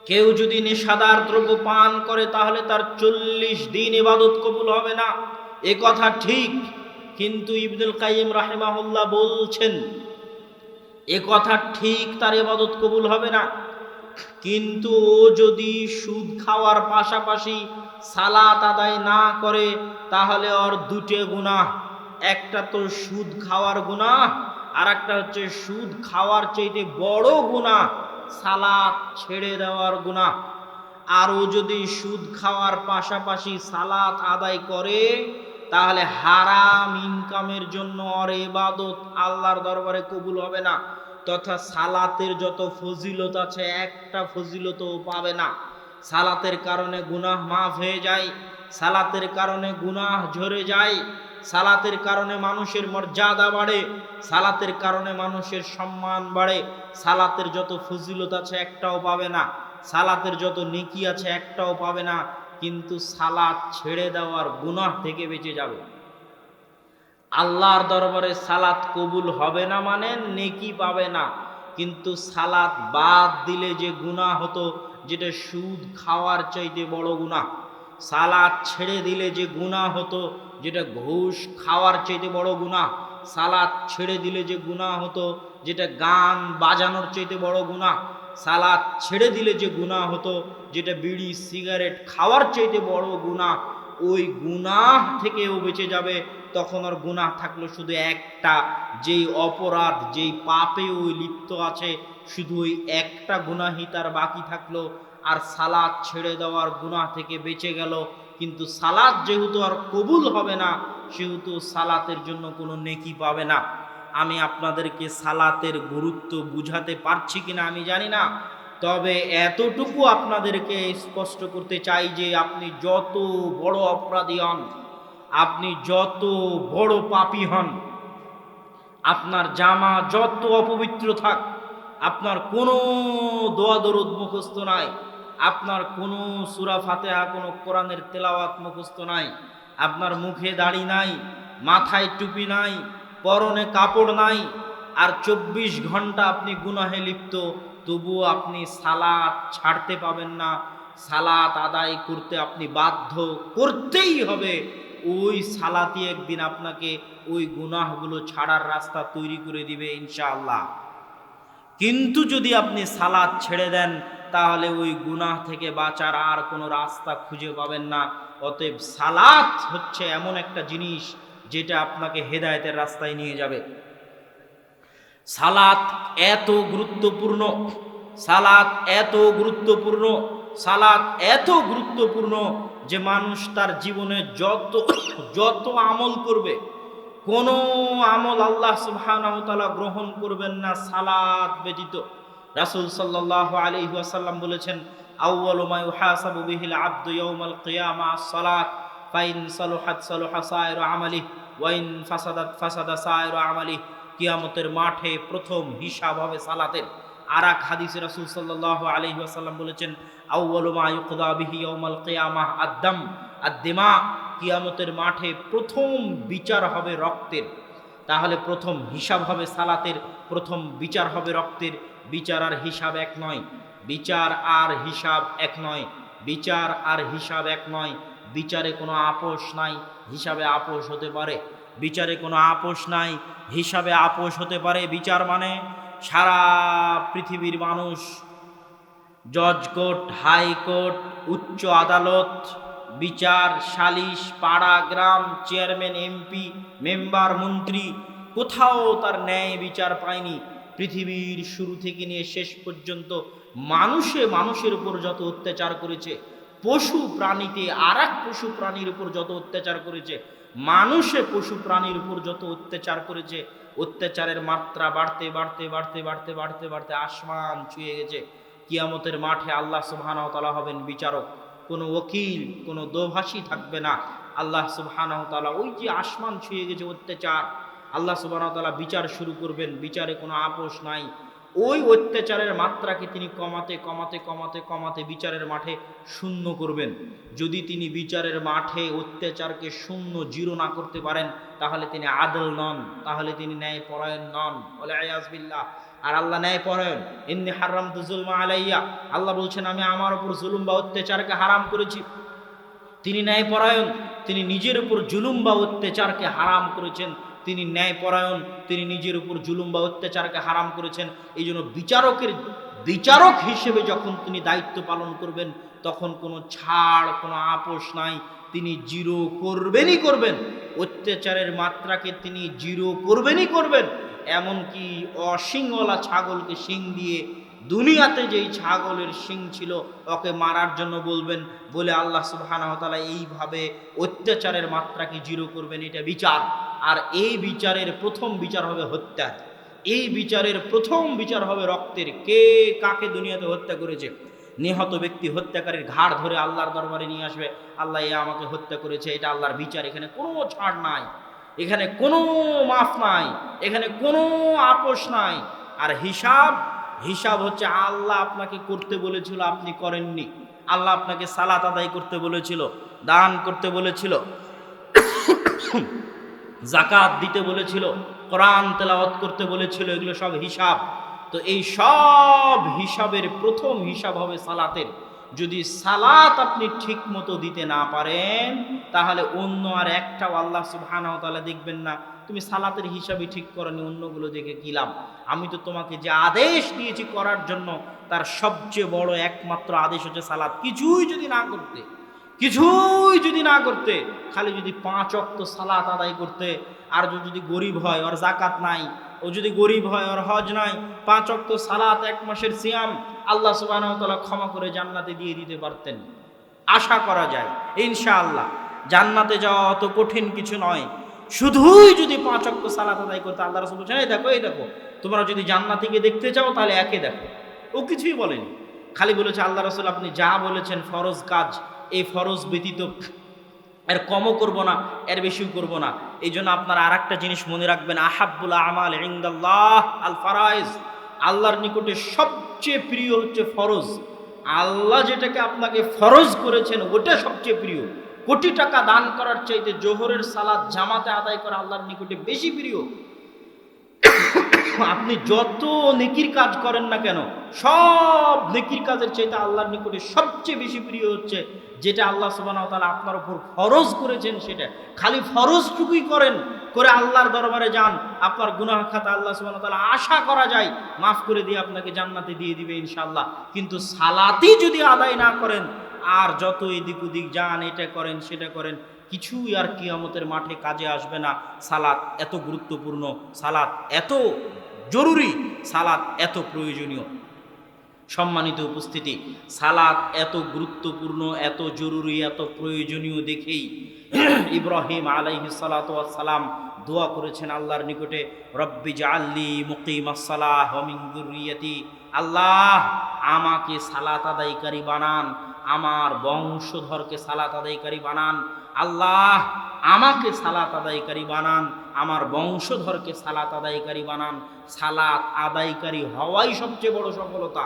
কেউ যদি নেশাদার দ্রব্য পান করে, তাহলে তার 40 দিন ইবাদত কবুল হবে না, এ কথা ঠিক। কিন্তু ইবনুল কাইয়িম রাহিমাহুল্লাহ বলছেন এ কথা ঠিক, তার ইবাদত কবুল হবে না। কিন্তু ও যদি সুদ খাওয়ার পাশাপাশি সালাত আদায় না করে, তাহলে ওর দুটো গুনাহ, একটা তো সুদ খাওয়ার গুনাহ, আর একটা হচ্ছে সুদ খাওয়ার চাইতে বড় গুনাহ সালাত ছেড়ে দেওয়ার গুনাহ। আর ও যদি সুদ খাওয়ার পাশাপাশি সালাত আদায় করে, তাহলে হারাম ইনকামের জন্য ওর ইবাদত আল্লাহর দরবারে কবুল হবে না, তথা সালাতের যত ফজিলত আছে একটা ফজিলতও পাবে না। সালাতের কারণে গুনাহ মাফ হয়ে যায়, সালাতের কারণে গুনাহ ঝরে যায়, সালাতের কারণে মানুষের মর্যাদা বাড়ে, সালাতের কারণে মানুষের সম্মান বাড়ে। সালাতের যত ফজিলত আছে একটাও পাবে না, সালাতের যত নেকি আছে একটাও পাবে না, কিন্তু সালাত ছেড়ে দেওয়ার গুনাহ থেকে বেঁচে যাবে। আল্লাহর দরবারে সালাত কবুল হবে না মানে নেকি পাবে না, কিন্তু সালাত বাদ দিলে যে গুনাহ হতো, যেটা সুদ খাওয়ার চাইতে বড় গুনাহ, সালাত ছেড়ে দিলে যে গুনাহ হতো, যেটা ঘুষ খাওয়ার চাইতে বড় গুনাহ, সালাত ছেড়ে দিলে যে গুনাহ হতো, যেটা গান বাজানোর চাইতে বড় গুনাহ, সালাত ছেড়ে দিলে যে গুনাহ হতো, যেটা বিড়ি সিগারেট খাওয়ার চাইতে বড় গুনাহ, ওই গুনাহ থেকেও বেঁচে যাবে। তখন আর গুনাহ থাকলো শুধু একটা, যেই অপরাধ, যেই পাপে ওই লিপ্ত আছে, শুধু ওই একটা গুনাহই তার বাকি থাকলো। আর সালাত ছেড়ে দেওয়ার গুনাহ থেকে বেঁচে গেল। কিন্তু সালাত যেহেতু আর কবুল হবে না, সেহেতু সালাতের জন্য কোনো নেকি পাবে না। আমি আপনাদেরকে সালাতের গুরুত্ব বুঝাতে পারছি কিনা আমি জানি না, তবে এতটুকু আপনাদেরকে স্পষ্ট করতে চাই যে আপনি যত বড় অপরাধী হন, আপনি যত বড় পাপী হন, আপনার জামা যত অপবিত্র থাক, আপনার কোনো দোয়া দরুদ মুখস্থ নাই, আপনার কোনো সূরা ফাতিহা, কোনো কোরআনের তেলাওয়াত মুখস্থ নাই, আপনার মুখে দাড়ি নাই, মাথায় টুপি নাই, পরনে কাপড় নাই, আর 24 ঘন্টা আপনি গুনাহে লিপ্ত, তবুও আপনি সালাত ছাড়তে পাবেন না। সালাত আদায় করতে আপনি বাধ্য, করতেই হবে। ওই সালাতই একদিন আপনাকে ওই গুনাহগুলো ছাড়ার রাস্তা তৈরি করে দিবে ইনশাআল্লাহ। কিন্তু যদি আপনি সালাত ছেড়ে দেন, তাহলে ওই গুনাহ থেকে বাঁচার আর কোনো রাস্তা খুঁজে পাবেন না। অতএব সালাত হচ্ছে এমন একটা জিনিস যেটা আপনাকে হেদায়েতের রাস্তায় নিয়ে যাবে। সালাত এত গুরুত্বপূর্ণ, সালাত এত গুরুত্বপূর্ণ, সালাত এত গুরুত্বপূর্ণ যে মানুষ তার জীবনে যত যত আমল করবে, কোনো আমল আল্লাহ সুবহানাহু ওয়া তাআলা গ্রহণ করবেন না সালাত ব্যতীত। রাসূল সাল্লাল্লাহু আলাইহি ওয়াসাল্লাম বলেছেন, আউয়ালু মা ইউহাসাবু বিহিল আবদু ইয়াউমাল কিয়ামাহ আস-সালাত, ফাইন সালুহাত সালুহা সাইরু আমালিহি ওয়া ইন ফাসাদাত ফাসাদা সাইরু আমালিহি। কিয়ামতের মাঠে প্রথম হিসাব হবে সালাতের। আর এক হাদিসে রাসূল সাল্লাল্লাহু আলাইহি ওয়াসাল্লাম বলেছেন, আউয়ালু মা ইউকদা বিহি ইয়াউমাল কিয়ামাহ আদ-দাম আদ-দিমা। কিয়ামতের মাঠে প্রথম বিচার হবে রক্তের। তাহলে প্রথম হিসাব হবে সালাতের, প্রথম বিচার হবে রক্তের। বিচার আর হিসাব এক নয়, বিচার আর হিসাব এক নয়, বিচার আর হিসাব এক নয়। বিচারে কোনো আপোষ নাই, হিসাবে আপোষ হতে পারে। বিচারে কোনো আপোষ নাই, হিসাবে আপোষ হতে পারে। বিচার মানে সারা পৃথিবীর মানুষ, জজ কোর্ট, হাইকোর্ট, উচ্চ আদালত, বিচার, সালিশ, পাড়া, গ্রাম, চেয়ারম্যান, এমপি, মেম্বার, মন্ত্রী কোথাও তার ন্যায় বিচার পায়নি। পৃথিবীর শুরু থেকে নিয়ে শেষ পর্যন্ত মানুষের উপর যত অত্যাচার করেছে, পশু প্রাণীতে আর এক পশু প্রাণীর উপর যত অত্যাচার করেছে, মানুষে পশু প্রাণীর উপর যত অত্যাচার করেছে, অত্যাচারের মাত্রা বাড়তে বাড়তে বাড়তে বাড়তে বাড়তে বাড়তে আসমান ছুঁয়ে গেছে। কিয়ামতের মাঠে আল্লাহ সুবহানাহু ওয়া তাআলা হবেন বিচারক। কোনো ওকিল, কোনো দোভাষী থাকবে না। আল্লাহ সুবহানাহু ওয়া তাআলা ওই যে আসমান ছুঁয়ে গেছে অত্যাচার, আল্লাহ সুবহানাহু ওয়া তাআলা বিচার শুরু করবেন। বিচারে কোনো আপোষ নাই। ওই অত্যাচারের মাত্রাকে তিনি কমাতে কমাতে কমাতে কমাতে বিচারের মাঠে শূন্য করবেন। যদি তিনি বিচারের মাঠে অত্যাচারকে শূন্য, জিরো না করতে পারেন, তাহলে তিনি আদল নন, তাহলে তিনি ন্যায়পরায়ণ নন। বলে আয়াজবিল্লাহ। আর আল্লাহ ন্যায়পরায়ণ। ইন্নী হারামতু যুলমা আলাইয়া, আল্লাহ বলছেন আমি আমার উপর জুলুম বা অত্যাচারকে হারাম করেছি। তিনি ন্যায়পরায়ণ, তিনি নিজের উপর জুলুম বা অত্যাচারকে হারাম করেছেন। তিনি ন্যায়পরায়ণ, তিনি নিজের উপর জুলুম বা অত্যাচারকে হারাম করেছেন। এই জন্য বিচারক হিসেবে যখন তিনি দায়িত্ব পালন করবেন, তখন কোনো ছাড়, কোনো আপোষ নাই। তিনি জিরো করবেনই করবেন। অত্যাচারের মাত্রাকে তিনি জিরো করবেনই করবেন। এমনকি অশিংওয়ালা ছাগলকে শিং দিয়ে, দুনিয়াতে যেই ছাগলের শিং ছিল ওকে মারার জন্য বলবেন, বলে আল্লাহ সুবহানাহু ওয়া তাআলা এইভাবে অত্যাচারের মাত্রাকে জিরো করবেন। এটা বিচার। আর এই বিচারের প্রথম বিচার হবে হত্যা। এই বিচারের প্রথম বিচার হবে রক্তের। কে কাকে দুনিয়াতে হত্যা করেছে, নিহত ব্যক্তি হত্যাকারীর ঘাড় ধরে আল্লাহর দরবারে নিয়ে আসবে, আল্লাহ এ আমাকে হত্যা করেছে। এটা আল্লাহর বিচার। এখানে কোনো ছাড় নাই, এখানে কোনো মাফ নাই, এখানে কোনো আপোষ নাই। আর হিসাব হচ্ছে আল্লাহ আপনাকে করতে বলেছিল, আপনি করেননি। আল্লাহ আপনাকে সালাত আদায় করতে বলেছিল, দান করতে বলেছিল, যাকাত দিতে বলেছিল, কোরআন তেলাওয়াত করতে বলেছিল। এগুলো সব হিসাব। তো এই সব হিসাবের প্রথম হিসাব হবে সালাতের। যদি সালাত আপনি ঠিক মতো দিতে না পারেন, তাহলে অন্য আর একটাও আল্লাহ সুবহানাহু ওয়া তাআলা দেখবেন না। তুমি সালাতের হিসাবই ঠিক করনি, অন্যগুলো দেখে কি লাভ? আমি তো তোমাকে যে আদেশ দিয়েছি করার জন্য, তার সবচেয়ে বড় একমাত্র আদেশ হচ্ছে সালাত। কিছুই যদি না করতে, খালি যদি 5 ওয়াক্ত সালাত আদায় করতে, আর যদি গরিব হয় ওর যাকাত নাই, ও যদি গরিব হয় ওর হজ নাই, 5 ওয়াক্ত সালাত, 1 মাসের সিয়াম, আল্লাহ সুবহানাহু ওয়া তাআলা ক্ষমা করে জান্নাতে দিয়ে দিতে পারতেন। আশা করা যায় ইনশাআল্লাহ। জান্নাতে যাওয়া অত কঠিন কিছু নয়। শুধুই যদি 5 ওয়াক্ত সালাত আদায় করতে, আল্লাহ রাসূল বলেছেন এই দেখো তোমরা যদি জান্নাতীকে দেখতে চাও তাহলে একে দেখো। ও কিছুই বলেনি, খালি বলেছে আল্লাহ রাসূল আপনি যা বলেছেন ফরজ কাজ, এই ফরজ ব্যতীত এর কমও করব না, এর বেশিও করব না। এই জন্য আপনারা আর একটা জিনিস মনে রাখবেন, আহাব্বুল আমাল ইনদাল্লাহ আল ফারাইজ। আল্লাহর নিকটে সবচেয়ে প্রিয় হচ্ছে ফরজ। আল্লাহ যেটাকে আপনাকে ফরজ করেছেন ওটা সবচেয়ে প্রিয়। কোটি টাকা দান করার চাইতে জোহরের সালাত জামাতে আদায় করা আল্লাহর নিকটে বেশি প্রিয়। আপনি যত নেকির কাজ করেন না কেন, সব নেকির কাজের চাইতে আল্লাহর নিকটে সবচেয়ে বেশি প্রিয় হচ্ছে যেটা আল্লাহ সুবহানাহু ওয়া তাআলা আপনার উপর ফরজ করেছেন সেটা। খালি ফরজটুকুই করে আল্লাহর দরবারে যান, আপনার গুনাহ খাতা আল্লাহ সুবহানাহু ওয়া তাআলা আশা করা যায় মাফ করে দিয়ে আপনাকে জান্নাতে দিয়ে দিবে ইনশাআল্লাহ। কিন্তু সালাতই যদি আদায় না করেন, আর যত এদিক ওদিক যান, এটা করেন সেটা করেন, কিছুই আর কিয়ামতের মাঠে কাজে আসবে না। সালাত এত গুরুত্বপূর্ণ, সালাত এত জরুরি, সালাত এত প্রয়োজনীয়। সম্মানিত উপস্থিতি, সালাত এত গুরুত্বপূর্ণ, এত জরুরি, এত প্রয়োজনীয় দেখেই ইব্রাহিম আলাইহিস সালাতু ওয়াস সালাম দোয়া করেছেন আল্লাহর নিকটে, রব্বি জাআলনি মুকিমাস সালাহ ওয়া মিন যুররিয়াতি। আল্লাহ আমাকে সালাত আদায়কারী বানান, আমার বংশধরকে সালাত আদায়কারী বানান। আল্লাহ আমাকে সালাত আদায়কারী বানান, আমার বংশধরকে সালাত আদায়কারী বানান। সালাত আদায়কারী হওয়াই সবচেয়ে বড় সফলতা।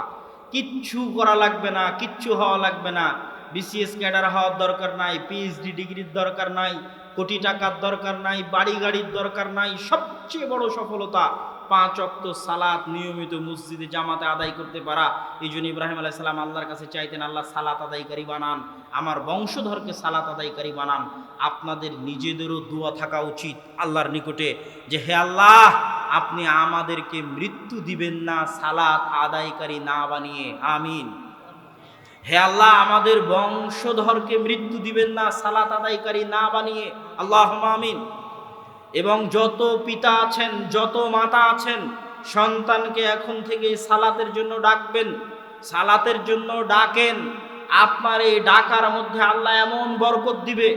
কিচ্ছু করা লাগবে না, কিচ্ছু হওয়া লাগবে না। বিসিএস ক্যাডার হওয়ার দরকার নাই, পিএইচডি ডিগ্রির দরকার নাই, কোটি টাকার দরকার নাই, বাড়ি গাড়ির দরকার নাই। সবচেয়ে বড় সফলতা 5 ওয়াক্ত সালাত নিয়মিত মসজিদে জামাতে আদায় করতে পারা। এই জন্য ইব্রাহিম আলাইহিস সালাম আল্লাহর কাছে চাইতেন, আল্লাহ সালাত আদায়কারী বানান, আমার বংশধরকে সালাত আদায়কারী বানান। আপনাদের নিজেদেরও দোয়া থাকা উচিত আল্লাহর নিকটে যে হে আল্লাহ, আপনি আমাদেরকে মৃত্যু দিবেন না সালাত আদায়কারী না বানিয়ে। আমিন। হে আল্লাহ, আমাদের বংশধরকে মৃত্যু দিবেন না সালাত আদায়কারী না বানিয়ে, আল্লাহুম্মা আমিন। এবং যত পিতা আছেন, যত মাতা আছেন, সন্তানকে এখন থেকে সালাতের জন্য ডাকবেন, সালাতের জন্য ডাকেন। আপনার এই ডাকার মধ্যে আল্লাহ এমন বরকত দিবে।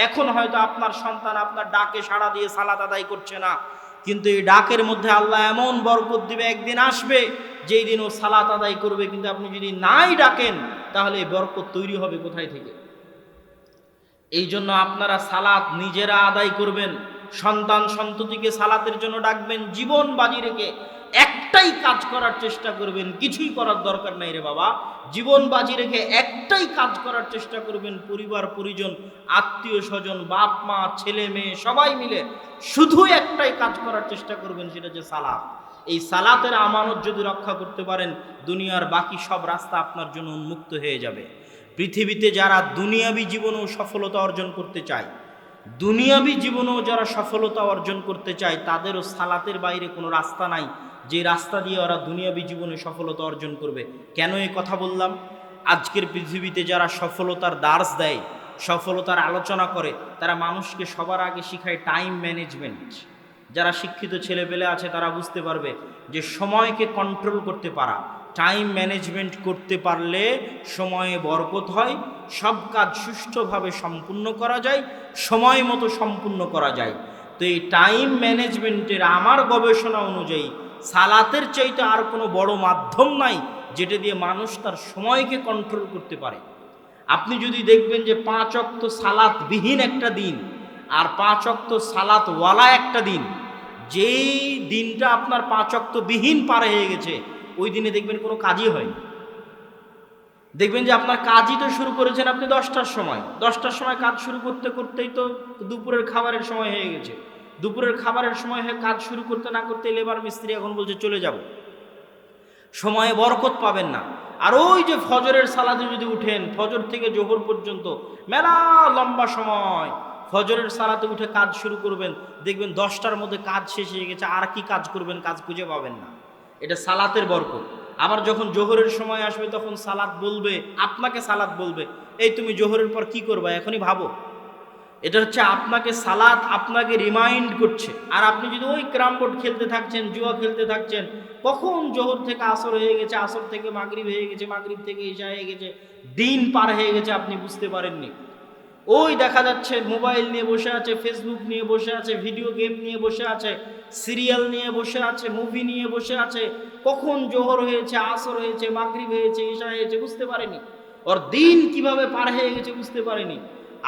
এখন হয়তো আপনার সন্তান আপনার ডাকে সাড়া দিয়ে সালাত আদায় করছে না, কিন্তু এই ডাকের মধ্যে আল্লাহ এমন বরকত দিবে, একদিন আসবে যেই দিন ও সালাত আদায় করবে। কিন্তু আপনি যদি নাই ডাকেন, তাহলে এই বরকত তৈরি হবে কোথায় থেকে? এই জন্য আপনারা সালাত নিজেরা আদায় করবেন, সন্তান সন্ততিকে সালাতের জন্য ডাকবেন, জীবন বাজি রেখে একটাই কাজ করার চেষ্টা করবেন। কিছুই করার দরকার নাই রে বাবা, জীবন বাজি রেখে একটাই কাজ করার চেষ্টা করবেন। পরিবার পরিজন, আত্মীয় স্বজন, বাপ মা, ছেলে মেয়ে সবাই মিলে শুধু একটাই কাজ করার চেষ্টা করবেন, সেটা হচ্ছে সালাত। এই সালাতের আমানত যদি রক্ষা করতে পারেন, দুনিয়ার বাকি সব রাস্তা আপনার জন্য উন্মুক্ত হয়ে যাবে। পৃথিবীতে যারা দুনিয়াবী জীবনেও সফলতা অর্জন করতে চায়, দুনিয়াবী জীবনেও যারা সফলতা অর্জন করতে চায়, তাদেরও সালাতের বাইরে কোনো রাস্তা নাই যে রাস্তা দিয়ে ওরা দুনিয়াবী জীবনে সফলতা অর্জন করবে। কেন এই কথা বললাম? আজকের পৃথিবীতে যারা সফলতার দার্স দেয়, সফলতার আলোচনা করে, তারা মানুষকে সবার আগে শিখায় টাইম ম্যানেজমেন্ট। যারা শিক্ষিত ছেলেপেলে আছে তারা বুঝতে পারবে যে সময়কে কন্ট্রোল করতে পারা, টাইম ম্যানেজমেন্ট করতে পারলে সময়ে বরকত হয়, সব কাজ সুষ্ঠুভাবে সম্পূর্ণ করা যায়, সময় মতো সম্পূর্ণ করা যায়। তো এই টাইম ম্যানেজমেন্টের আমার গবেষণা অনুযায়ী সালাতের চাইতে আর কোনো বড় মাধ্যম নাই যেটা দিয়ে মানুষ তার সময়কে কন্ট্রোল করতে পারে। আপনি যদি দেখবেন যে 5 ওয়াক্ত সালাত বিহীন একটা দিন আর 5 ওয়াক্ত সালাতওয়ালা একটা দিন, যেই দিনটা আপনার 5 ওয়াক্ত বিহীন পার হয়ে গেছে, ওই দিনে দেখবেন কোনো কাজই হয়নি। দেখবেন যে আপনার কাজই তো শুরু করেছেন আপনি 10টার সময়, 10টার সময় কাজ শুরু করতে করতেই তো দুপুরের খাবারের সময় হয়ে গেছে। দুপুরের খাবারের সময় হয়ে কাজ শুরু করতে না করতে লেবার মিস্ত্রি এখন বলছে চলে যাব, সময়ে বরকত পাবেন না। আর ওই যে ফজরের সালাতে যদি উঠেন, ফজর থেকে জোহর পর্যন্ত মেলা লম্বা সময় ফজরের সালাতে উঠে কাজ শুরু করবেন, দেখবেন 10টার মধ্যে কাজ শেষ হয়ে গেছে, আর কি কাজ করবেন, কাজ খুঁজে পাবেন না। এটা সালাতের বরকত। আবার যখন জোহরের সময় আসবে তখন সালাত বলবে, আপনাকে সালাত বলবে, এই তুমি জোহরের পর কি করবা এখনই ভাবো। এটা হচ্ছে আপনাকে সালাত আপনাকে রিমাইন্ড করছে। আর আপনি যদি ওই ক্যারাম বোর্ড খেলতে থাকছেন, জুয়া খেলতে থাকছেন, কখন জোহর থেকে আসর হয়ে গেছে, আসর থেকে মাগরিব হয়ে গেছে, মাগরিব থেকে ইশা হয়ে গেছে, দিন পার হয়ে গেছে, আপনি বুঝতে পারেননি। ওই দেখা যাচ্ছে মোবাইল নিয়ে বসে আছে, ফেসবুক নিয়ে বসে আছে, ভিডিও গেম নিয়ে বসে আছে, সিরিয়াল নিয়ে বসে আছে, মুভি নিয়ে বসে আছে, কখন জোহর হয়েছে, আসর হয়েছে, মাগরিব হয়েছে, ইশা হয়েছে, বুঝতে পারেনি। ওর দিন কিভাবে পার হয়ে গেছে বুঝতে পারেনি।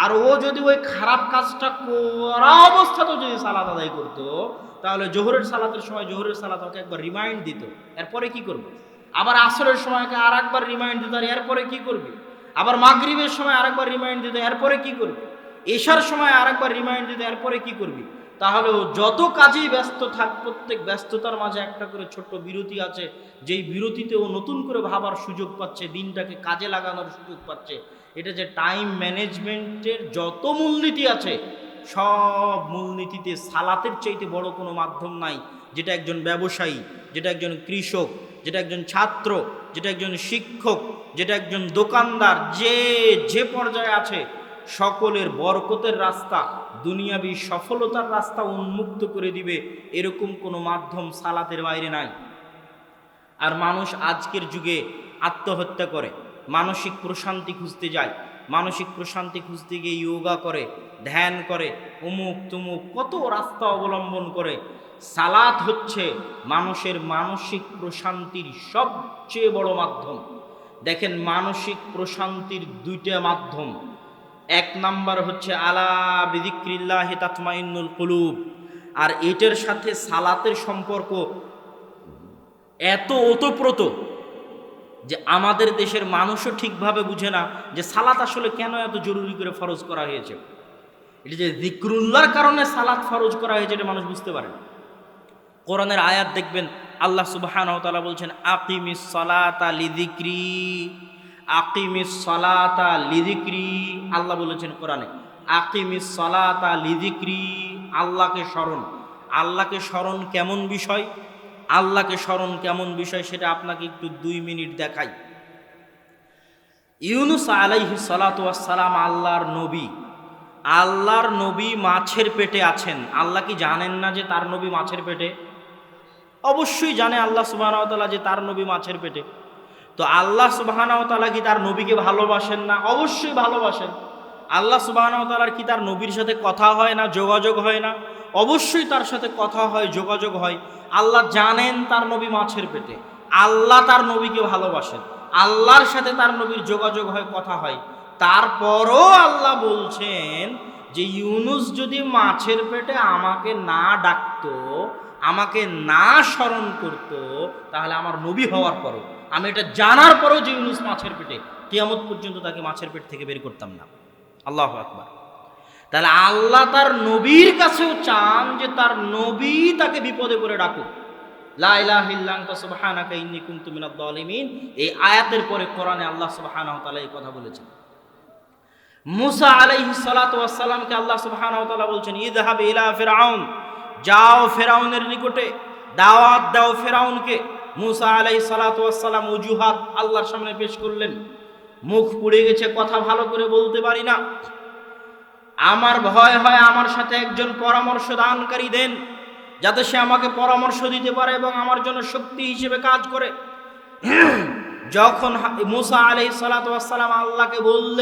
আর ও যদি ওই খারাপ কাজটা করা অবস্থাতেও যদি সালাত আদায় করতো, তাহলে জোহরের সালাতের সময় জোহরের সালাত ওকে একবার রিমাইন্ড দিত, এরপরে কি করবে। আবার আসরের সময়কে আর একবার রিমাইন্ড দিত, আর এরপরে কি করবে। আবার মাগরিবের সময় আরেকবার রিমাইন্ড দিত, এরপরে কি করবে। এশার সময় আরেকবার রিমাইন্ড দিত, এরপরে কি করবি। তাহলে ও যত কাজেই ব্যস্ত থাক, প্রত্যেক ব্যস্ততার মাঝে একটা করে ছোট্ট বিরতি আছে, যেই বিরতিতে ও নতুন করে ভাবার সুযোগ পাচ্ছে, দিনটাকে কাজে লাগানোর সুযোগ পাচ্ছে। এটা যে টাইম ম্যানেজমেন্টের যত মূলনীতি আছে, সব মূলনীতিতে সালাতের চাইতে বড় কোনো মাধ্যম নাই, যেটা একজন ব্যবসায়ী, যেটা একজন কৃষক, যেটা একজন ছাত্র, যেটা একজন শিক্ষক, যেটা একজন দোকানদার, যে পর্যায়ে আছে, সকলের বরকতের রাস্তা, দুনিয়াবী সফলতার রাস্তা উন্মুক্ত করে দিবে, এরকম কোনো মাধ্যম সালাতের বাইরে নাই। আর মানুষ আজকের যুগে আত্মহত্যা করে, মানসিক প্রশান্তি খুঁজতে যায়, মানসিক প্রশান্তি খুঁজতে গিয়ে যোগা করে, ধ্যান করে, অমুক তুমুক কত রাস্তা অবলম্বন করে। সালাত হচ্ছে মানুষের মানসিক প্রশান্তির সবচেয়ে বড় মাধ্যম। দেখেন, মানসিক প্রশান্তির 2টা মাধ্যম। 1 নাম্বার হচ্ছে আলা বিযিক্রিল্লাহি তাতমাইন্নুল কুলুব। আর এটার সাথে সালাতের সম্পর্ক এত ওতপ্রোত যে আমাদের দেশের মানুষও ঠিকভাবে বুঝে না যে সালাত আসলে কেন এত জরুরি করে ফরজ করা হয়েছে। এটা যে যিকরুল্লাহর কারণে সালাত ফরজ করা হয়েছে, এটা মানুষ বুঝতে পারে না। কোরআনের আয়াত দেখবেন, আল্লাহ সুবহানাহু ওয়া তাআলা বলছেন আকিমিস সালাতা লিযিকরি, আকিমিস সালাতা লিযিকরি। আল্লাহ বলেছেন কোরআনে আকিমিস সালাতা লিযিকরি, আল্লাহকে স্মরণ। আল্লাহকে স্মরণ কেমন বিষয়, আল্লাহকে স্মরণ কেমন বিষয় সেটা আপনাকে একটু 2 মিনিট দেখাই। ইউনুস আলাইহিস সালাতু ওয়াস সালাম আল্লাহর নবী। আল্লাহর নবী মাছের পেটে আছেন। আল্লাহ কি জানেন না যে তার নবী মাছের পেটে? অবশ্যই জানে আল্লাহ সুবহানাহু ওয়া তাআলা যে তার নবী মাছের পেটে। তো আল্লাহ সুবহানাহু ওয়া তাআলা কি তার নবীকে ভালোবাসেন না? অবশ্যই ভালোবাসেন। আল্লাহ সুবহানাহু ওয়া তাআলার কি তার নবীর সাথে কথা হয় না, যোগাযোগ হয় না? অবশ্যই তার সাথে কথা হয়, যোগাযোগ হয়। আল্লাহ জানেন তার নবী মাছের পেটে। আল্লাহ তার নবীকে ভালোবাসেন। আল্লাহর সাথে তার নবীর যোগাযোগ হয়, কথা হয়। তারপরও আল্লাহ বলছেন যে ইউনুস যদি মাছের পেটে আমাকে না ডাকতো, আমাকে না স্মরণ করতো, তাহলে আমার নবী হওয়ার পরও, আমি এটা জানার পরেও যে ইউনুস মাছের পেটে, কিয়ামত পর্যন্ত তাকে মাছের পেট থেকে বের করতাম না। আল্লাহু আকবার। তাহলে আল্লাহ তার নবীর কাছেও চান যে তার নবী তাকে বিপদে পড়ে ডাকুক। লা ইলাহা ইল্লা আনতা সুবহানাকা ইন্নী কুনতু মিনাজ জালিমিন। এই আয়াতের পরে কোরআনে আল্লাহ সুবহানাহু ওয়া তাআলা এই কথা বলেছেন। মুসা আলাইহিস সালাতু ওয়াস সালামকে আল্লাহ সুবহানাহু ওয়া তাআলা বলছেন, ইযহাব ইলা ফিরআউন, যাও ফেরাউনের নিকটে, দাওয়াত দাও ফেরাউনকে। মুসা আলাইহিস সালাতু ওয়াস সালাম অজুহাত আল্লাহর সামনে পেশ করলেন। মুখ পুড়ে গেছে, কথা ভালো করে বলতে পারি না, আমার ভয় হয় আমার সাথে একজন পরামর্শ দানকারী দেন, যাতে সে আমাকে পরামর্শ দিতে পারে এবং আমার জন্য শক্তি হিসেবে কাজ করে। যখন মুসা আলাইহিস সালাতু ওয়াস সালাম আল্লাহকে বললেন,